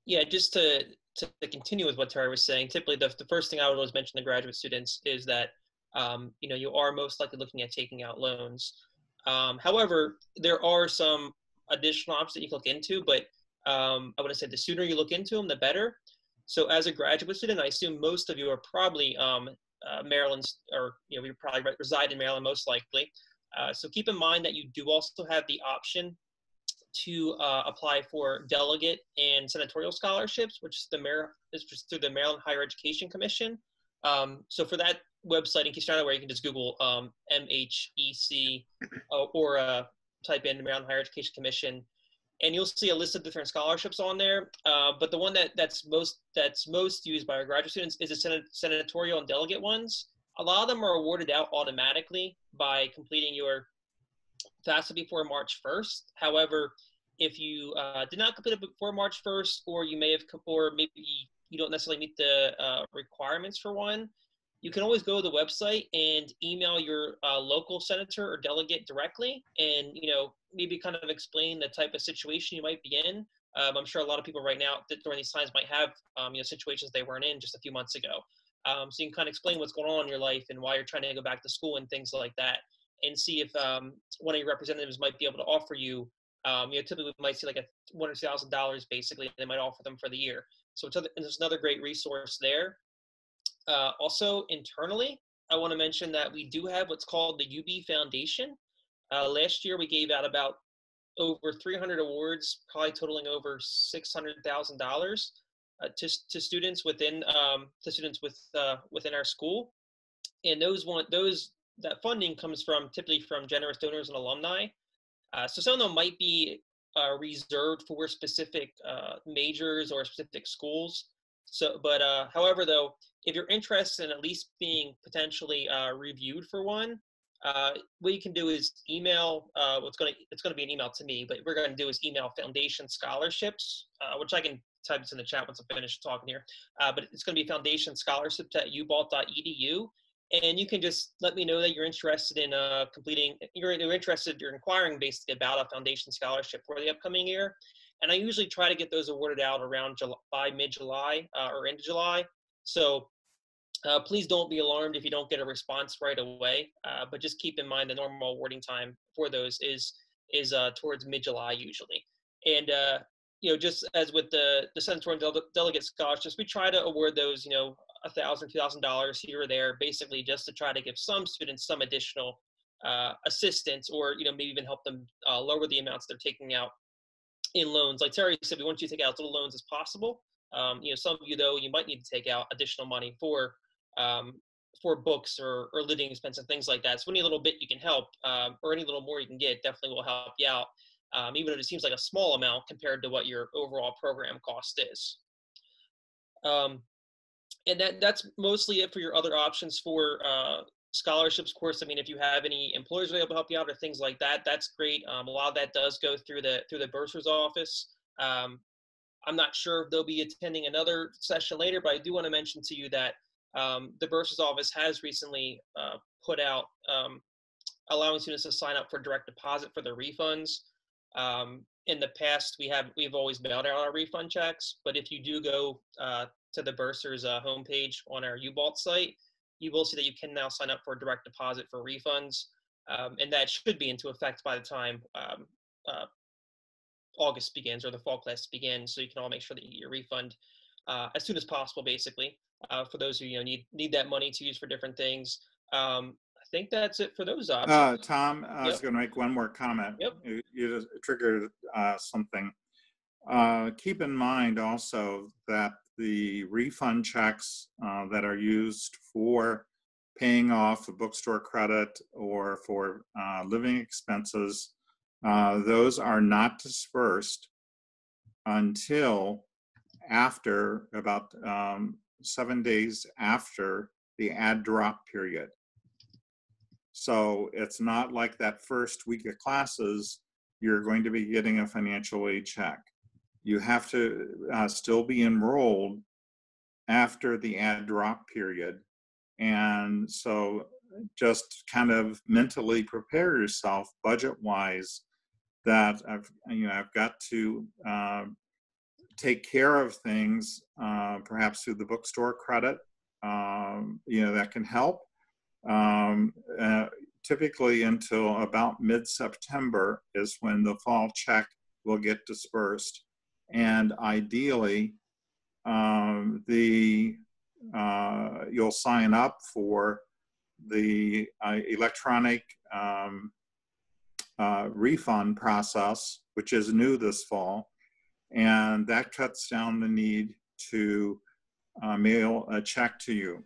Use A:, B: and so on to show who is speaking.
A: Yeah, just to continue with what Terry was saying, typically the first thing I would always mention to graduate students is that you are most likely looking at taking out loans. However, there are some additional options that you can look into, but I would say the sooner you look into them, the better. So as a graduate student, I assume most of you are probably Maryland's, or you probably reside in Maryland most likely. So keep in mind that you do also have the option to apply for delegate and senatorial scholarships, which is just through the Maryland Higher Education Commission. So for that website, in case you're not aware, you can just Google MHEC or type in Maryland Higher Education Commission, and you'll see a list of different scholarships on there. But the one that's most used by our graduate students is the senatorial and delegate ones. A lot of them are awarded out automatically by completing your FAFSA before March 1st. However, if you did not complete it before March 1st, or you may have, or maybe you don't necessarily meet the requirements for one, you can always go to the website and email your local senator or delegate directly, and maybe kind of explain the type of situation you might be in. I'm sure a lot of people right now during these times might have situations they weren't in just a few months ago. So you can kind of explain what's going on in your life and why you're trying to go back to school and things like that, and see if one of your representatives might be able to offer you. Typically we might see like $100,000 basically they might offer them for the year. So it's another great resource there. Also internally, I want to mention that we do have what's called the UB Foundation. Last year we gave out about over 300 awards, probably totaling over $600,000 to students within within our school, and that funding comes typically from generous donors and alumni. So some of them might be reserved for specific majors or specific schools. But however, though, if you're interested in at least being potentially reviewed for one, what you can do is email. It's going to be an email to me, but what we're going to do is email Foundation Scholarships, which I can type this in the chat once I'm finished talking here. But it's going to be Foundation Scholarships at ubalt.edu. And you can just let me know that you're interested in you're inquiring basically about a foundation scholarship for the upcoming year. And I usually try to get those awarded out around mid-July or into July. So please don't be alarmed if you don't get a response right away, but just keep in mind the normal awarding time for those is towards mid-July usually. And just as with the senatorial delegate scholarships, we try to award those $1,000, $2,000 here or there, basically just to try to give some students some additional assistance, or maybe even help them lower the amounts they're taking out in loans. Like Terry said, we want you to take out as little loans as possible. Some of you though, you might need to take out additional money for books or living expenses and things like that. So any little bit you can help, or any little more you can get, definitely will help you out, even if it seems like a small amount compared to what your overall program cost is. And that's mostly it for your other options for scholarships. Of course, I mean, if you have any employers able to help you out or things like that, that's great. A lot of that does go through the bursar's office. I'm not sure if they'll be attending another session later, but I do want to mention to you that the bursar's office has recently put out allowing students to sign up for direct deposit for their refunds. In the past, we've always mailed out our refund checks, but if you do go to the bursar's homepage on our UBalt site, you will see that you can now sign up for direct deposit for refunds, and that should be into effect by the time August begins or the fall class begins. So you can all make sure that you get your refund as soon as possible, basically, for those who need that money to use for different things. I think that's it for those options.
B: Tom, I was going to make one more comment.
A: Yep.
B: You just triggered something. Keep in mind also that the refund checks that are used for paying off a bookstore credit or for living expenses, those are not dispersed until after about 7 days after the add drop period. So it's not like that first week of classes, you're going to be getting a financial aid check. You have to still be enrolled after the add drop period. And so just kind of mentally prepare yourself budget-wise that I've got to take care of things, perhaps through the bookstore credit, that can help. Typically until about mid-September is when the fall check will get dispersed. And ideally, you'll sign up for the electronic refund process, which is new this fall, and that cuts down the need to mail a check to you.